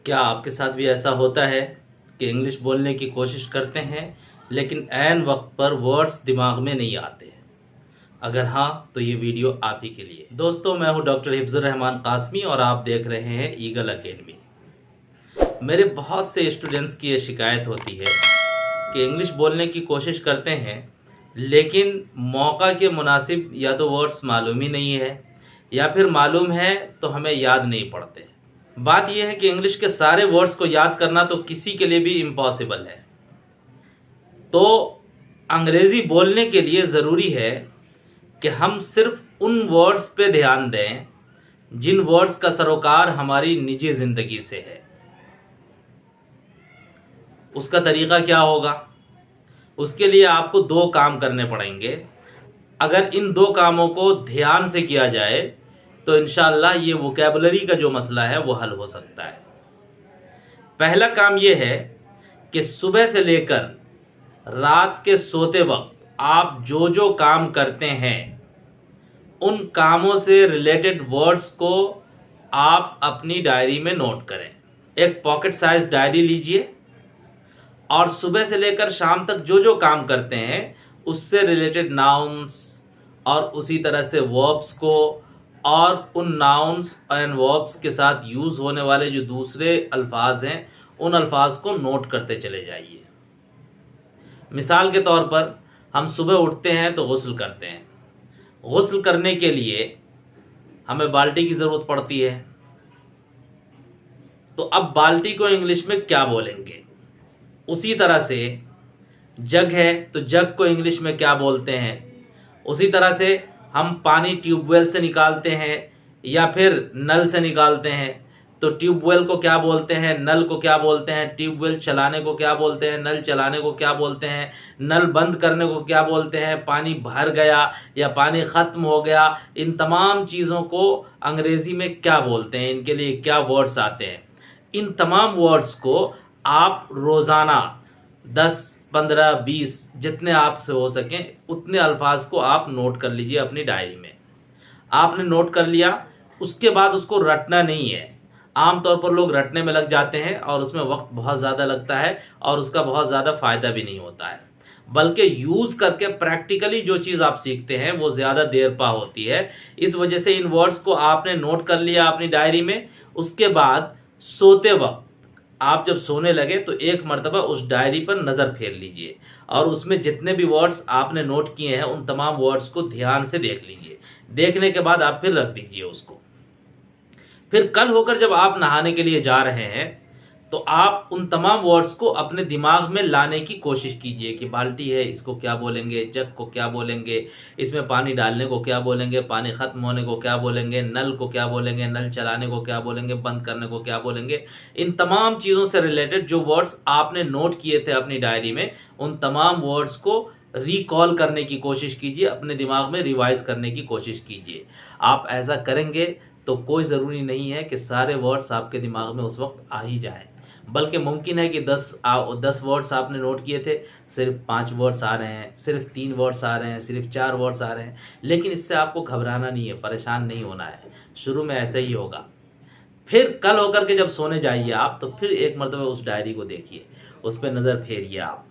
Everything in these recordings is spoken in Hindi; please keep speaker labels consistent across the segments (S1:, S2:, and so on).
S1: क्या आपके साथ भी ऐसा होता है कि इंग्लिश बोलने की कोशिश करते हैं लेकिन ऐन वक्त पर वर्ड्स दिमाग में नहीं आते? अगर हाँ तो ये वीडियो आप ही के लिए। दोस्तों, मैं हूं डॉक्टर हिफ्जुर रहमान कासमी और आप देख रहे हैं ईगल एकेडमी। मेरे बहुत से स्टूडेंट्स की ये शिकायत होती है कि इंग्लिश बोलने की कोशिश करते हैं लेकिन मौका के मुनासिब या तो वर्ड्स मालूम ही नहीं है या फिर मालूम है तो हमें याद नहीं पड़ते। बात यह है कि इंग्लिश के सारे वर्ड्स को याद करना तो किसी के लिए भी इम्पॉसिबल है। तो अंग्रेज़ी बोलने के लिए ज़रूरी है कि हम सिर्फ उन वर्ड्स पे ध्यान दें जिन वर्ड्स का सरोकार हमारी निजी ज़िंदगी से है। उसका तरीक़ा क्या होगा? उसके लिए आपको दो काम करने पड़ेंगे। अगर इन दो कामों को ध्यान से किया जाए तो इंशाअल्लाह ये वोकैबुलरी का जो मसला है वो हल हो सकता है। पहला काम ये है कि सुबह से लेकर रात के सोते वक्त आप जो जो काम करते हैं उन कामों से रिलेटेड वर्ड्स को आप अपनी डायरी में नोट करें। एक पॉकेट साइज डायरी लीजिए और सुबह से लेकर शाम तक जो जो काम करते हैं उससे रिलेटेड नाउन्स और उसी तरह से वर्ब्स को और उन नाउन्स एंड वर्ब्स के साथ यूज़ होने वाले जो दूसरे अल्फाज हैं उन अल्फाज को नोट करते चले जाइए। मिसाल के तौर पर हम सुबह उठते हैं तो गुस्ल करते हैं। गुस्ल करने के लिए हमें बाल्टी की ज़रूरत पड़ती है। तो अब बाल्टी को इंग्लिश में क्या बोलेंगे? उसी तरह से जग है तो जग को इंग्लिश में क्या बोलते हैं? उसी तरह से हम पानी ट्यूबवेल से निकालते हैं या फिर नल से निकालते हैं तो ट्यूबवेल को क्या बोलते हैं, नल को क्या बोलते हैं, ट्यूबवेल चलाने को क्या बोलते हैं, नल चलाने को क्या बोलते हैं, नल बंद करने को क्या बोलते हैं, पानी भर गया या पानी ख़त्म हो गया, इन तमाम चीज़ों को अंग्रेज़ी में क्या बोलते हैं, इनके लिए क्या वर्ड्स आते हैं। इन तमाम वर्ड्स को आप रोज़ाना 10, 15, 20 जितने आपसे हो सकें उतने अल्फाज को आप नोट कर लीजिए अपनी डायरी में। आपने नोट कर लिया, उसके बाद उसको रटना नहीं है। आमतौर पर लोग रटने में लग जाते हैं और उसमें वक्त बहुत ज़्यादा लगता है और उसका बहुत ज़्यादा फ़ायदा भी नहीं होता है। बल्कि यूज़ करके प्रैक्टिकली जो चीज़ आप सीखते हैं वो ज़्यादा देर पा होती है। इस वजह से इन वर्ड्स को आपने नोट कर लिया अपनी डायरी में। उसके बाद सोते वक्त आप जब सोने लगे तो एक मर्तबा उस डायरी पर नज़र फेर लीजिए और उसमें जितने भी वर्ड्स आपने नोट किए हैं उन तमाम वर्ड्स को ध्यान से देख लीजिए। देखने के बाद आप फिर रख दीजिए उसको। फिर कल होकर जब आप नहाने के लिए जा रहे हैं तो आप उन तमाम वर्ड्स को अपने दिमाग में लाने की कोशिश कीजिए कि बाल्टी है इसको क्या बोलेंगे, जग को क्या बोलेंगे, इसमें पानी डालने को क्या बोलेंगे, पानी ख़त्म होने को क्या बोलेंगे, नल को क्या बोलेंगे, नल चलाने को क्या बोलेंगे, बंद करने को क्या बोलेंगे। इन तमाम चीज़ों से रिलेटेड जो वर्ड्स आपने नोट किए थे अपनी डायरी में उन तमाम वर्ड्स को रिकॉल करने की कोशिश कीजिए, अपने दिमाग में रिवाइज करने की कोशिश कीजिए। आप ऐसा करेंगे तो कोई ज़रूरी नहीं है कि सारे वर्ड्स आपके दिमाग में उस वक्त आ ही जाएं, बल्कि मुमकिन है कि 10 वर्ड्स आपने नोट किए थे, सिर्फ 5 वर्ड्स आ रहे हैं, सिर्फ 3 वर्ड्स आ रहे हैं, सिर्फ 4 वर्ड्स आ रहे हैं। लेकिन इससे आपको घबराना नहीं है, परेशान नहीं होना है। शुरू में ऐसे ही होगा। फिर कल होकर के जब सोने जाइए आप तो फिर एक मरतबा उस डायरी को देखिए, उस पर नज़र फेरिए आप।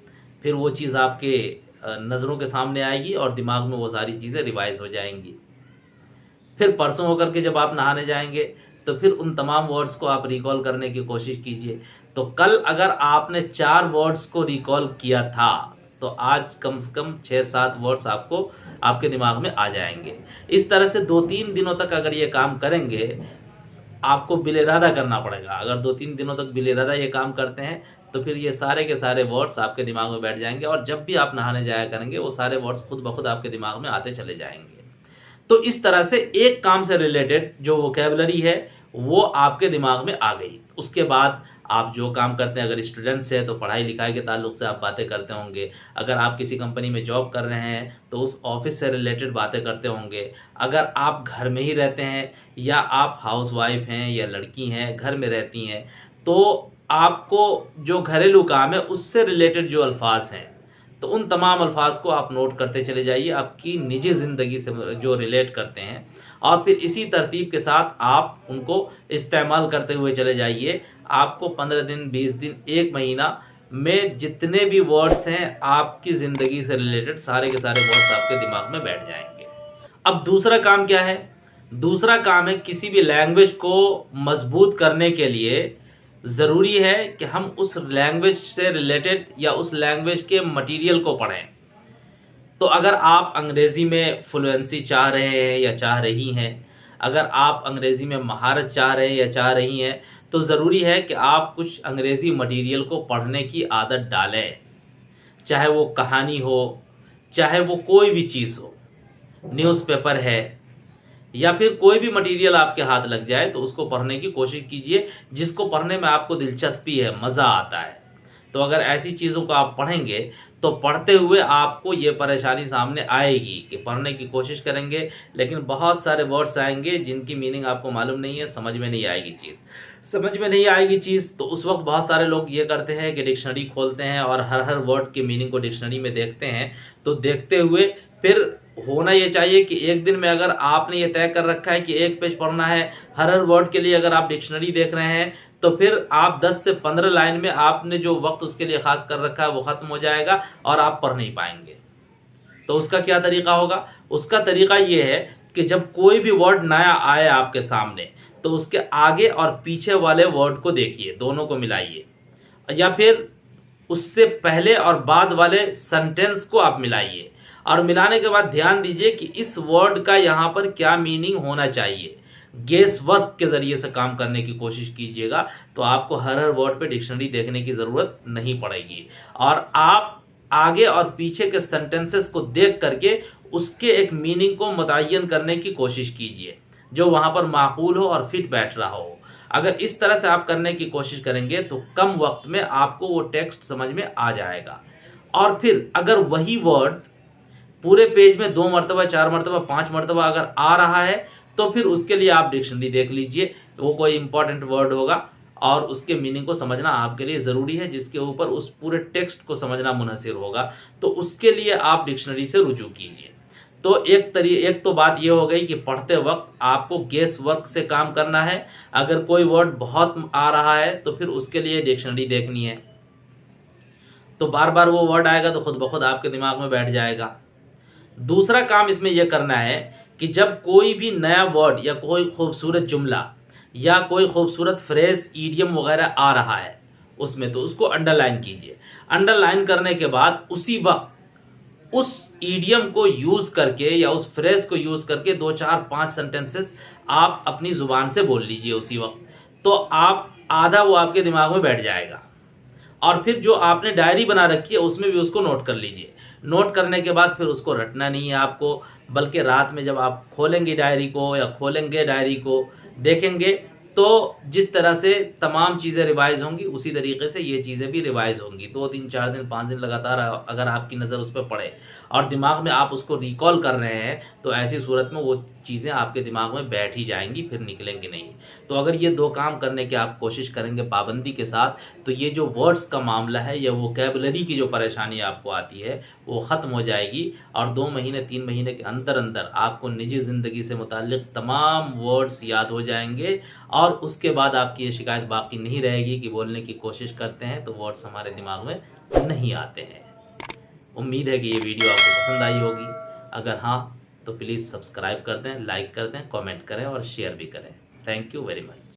S1: फिर वो चीज़ आपके नज़रों के सामने आएगी और दिमाग में वो सारी चीज़ें रिवाइज हो जाएंगी। फिर परसों होकर के जब आप नहाने जाएंगे तो फिर उन तमाम वर्ड्स को आप रिकॉल करने की कोशिश कीजिए। तो कल अगर आपने 4 वर्ड्स को रिकॉल किया था तो आज कम से कम 6-7 वर्ड्स आपको आपके दिमाग में आ जाएंगे। इस तरह से 2-3 दिनों तक अगर ये काम करेंगे, आपको बिलिरादा करना पड़ेगा। अगर 2-3 दिनों तक बिलिरादा ये काम करते हैं तो फिर ये सारे के सारे वर्ड्स आपके दिमाग में बैठ जाएंगे और जब भी आप नहाने जाया करेंगे वो सारे वर्ड्स खुद ब खुद आपके दिमाग में आते चले जाएंगे। तो इस तरह से एक काम से रिलेटेड जो वोकैबुलरी है वो आपके दिमाग में आ गई। उसके बाद आप जो काम करते हैं, अगर स्टूडेंट्स हैं तो पढ़ाई लिखाई के ताल्लुक से आप बातें करते होंगे। अगर आप किसी कंपनी में जॉब कर रहे हैं तो उस ऑफिस से रिलेटेड बातें करते होंगे। अगर आप घर में ही रहते हैं या आप हाउसवाइफ हैं या लड़की हैं घर में रहती हैं तो आपको जो घरेलू काम है उससे रिलेटेड जो अल्फाज हैं तो उन तमाम अल्फाज को आप नोट करते चले जाइए, आपकी निजी ज़िंदगी से जो रिलेट करते हैं और फिर इसी तरतीब के साथ आप उनको इस्तेमाल करते हुए चले जाइए। आपको 15 दिन, 20 दिन, 1 महीना में जितने भी वर्ड्स हैं आपकी ज़िंदगी से रिलेटेड सारे के सारे वर्ड्स आपके दिमाग में बैठ जाएंगे। अब दूसरा काम क्या है? दूसरा काम है किसी भी लैंग्वेज को मजबूत करने के लिए ज़रूरी है कि हम उस लैंग्वेज से रिलेटेड या उस लैंग्वेज के मटेरियल को पढ़ें। तो अगर आप अंग्रेज़ी में फ्लुएंसी चाह रहे हैं या चाह रही हैं, अगर आप अंग्रेज़ी में महारत चाह रहे हैं या चाह रही हैं, तो ज़रूरी है कि आप कुछ अंग्रेज़ी मटेरियल को पढ़ने की आदत डालें। चाहे वो कहानी हो, चाहे वो कोई भी चीज़ हो, न्यूज़पेपर है या फिर कोई भी मटेरियल आपके हाथ लग जाए तो उसको पढ़ने की कोशिश कीजिए जिसको पढ़ने में आपको दिलचस्पी है, मज़ा आता है। तो अगर ऐसी चीज़ों को आप पढ़ेंगे तो पढ़ते हुए आपको ये परेशानी सामने आएगी कि पढ़ने की कोशिश करेंगे लेकिन बहुत सारे वर्ड्स आएंगे जिनकी मीनिंग आपको मालूम नहीं है, समझ में नहीं आएगी चीज़। तो उस वक्त बहुत सारे लोग ये करते हैं कि डिक्शनरी खोलते हैं और हर वर्ड के मीनिंग को डिक्शनरी में देखते हैं। तो देखते हुए फिर होना ये चाहिए कि एक दिन में अगर आपने ये तय कर रखा है कि 1 पेज पढ़ना है, हर वर्ड के लिए अगर आप डिक्शनरी देख रहे हैं तो फिर आप 10 से 15 लाइन में आपने जो वक्त उसके लिए खास कर रखा है वो ख़त्म हो जाएगा और आप पढ़ नहीं पाएंगे। तो उसका क्या तरीका होगा? उसका तरीका ये है कि जब कोई भी वर्ड नया आए आपके सामने तो उसके आगे और पीछे वाले वर्ड को देखिए, दोनों को मिलाइए, या फिर उससे पहले और बाद वाले सेंटेंस को आप मिलाइए और मिलाने के बाद ध्यान दीजिए कि इस वर्ड का यहाँ पर क्या मीनिंग होना चाहिए। गेस वर्क के ज़रिए से काम करने की कोशिश कीजिएगा तो आपको हर वर्ड पे डिक्शनरी देखने की ज़रूरत नहीं पड़ेगी और आप आगे और पीछे के सेंटेंसेस को देख करके उसके एक मीनिंग को मुतय्यन करने की कोशिश कीजिए जो वहाँ पर माकूल हो और फिट बैठ रहा हो। अगर इस तरह से आप करने की कोशिश करेंगे तो कम वक्त में आपको वो टेक्स्ट समझ में आ जाएगा। और फिर अगर वही वर्ड पूरे पेज में 2 मरतबा, 4 मरतबा, 5 मरतबा अगर आ रहा है तो फिर उसके लिए आप डिक्शनरी देख लीजिए। वो कोई इंपॉर्टेंट वर्ड होगा और उसके मीनिंग को समझना आपके लिए ज़रूरी है, जिसके ऊपर उस पूरे टेक्स्ट को समझना मुनहसिर होगा, तो उसके लिए आप डिक्शनरी से रुजू कीजिए। तो एक तो बात ये हो गई कि पढ़ते वक्त आपको गेस वर्क से काम करना है। अगर कोई वर्ड बहुत आ रहा है तो फिर उसके लिए डिक्शनरी देखनी है, तो बार बार वो वर्ड आएगा तो खुद ब खुद आपके दिमाग में बैठ जाएगा। दूसरा काम इसमें यह करना है कि जब कोई भी नया वर्ड या कोई खूबसूरत जुमला या कोई खूबसूरत फ्रेज, ईडियम वगैरह आ रहा है उसमें, तो उसको अंडरलाइन कीजिए। अंडरलाइन करने के बाद उसी वक्त उस ईडियम को यूज़ करके या उस फ्रेज को यूज़ करके 2, 4, 5 सेंटेंसेस आप अपनी ज़ुबान से बोल लीजिए उसी वक्त, तो आप आधा वो आपके दिमाग में बैठ जाएगा। और फिर जो आपने डायरी बना रखी है उसमें भी उसको नोट कर लीजिए। नोट करने के बाद फिर उसको रटना नहीं है आपको, बल्कि रात में जब आप खोलेंगे डायरी को या खोलेंगे डायरी को देखेंगे तो जिस तरह से तमाम चीज़ें रिवाइज़ होंगी उसी तरीके से ये चीज़ें भी रिवाइज़ होंगी। 2 दिन, 4 दिन, 5 दिन लगातार अगर आपकी नज़र उस पर पड़े और दिमाग में आप उसको रिकॉल कर रहे हैं तो ऐसी सूरत में वो चीज़ें आपके दिमाग में बैठ ही जाएंगी, फिर निकलेंगी नहीं। तो अगर ये 2 काम करने की आप कोशिश करेंगे पाबंदी के साथ, तो ये जो वर्ड्स का मामला है या वोकैबुलरी की जो परेशानी आपको आती है वो ख़त्म हो जाएगी और 2 महीने, 3 महीने के अंदर अंदर आपको निजी ज़िंदगी से मुताल्लिक़ तमाम वर्ड्स याद हो जाएंगे और उसके बाद आपकी ये शिकायत बाकी नहीं रहेगी कि बोलने की कोशिश करते हैं तो वर्ड्स हमारे दिमाग में नहीं आते हैं। उम्मीद है कि ये वीडियो आपको पसंद आई होगी। अगर हाँ तो प्लीज़ सब्सक्राइब कर दें, लाइक कर दें, कमेंट करें और शेयर भी करें। Thank you very much.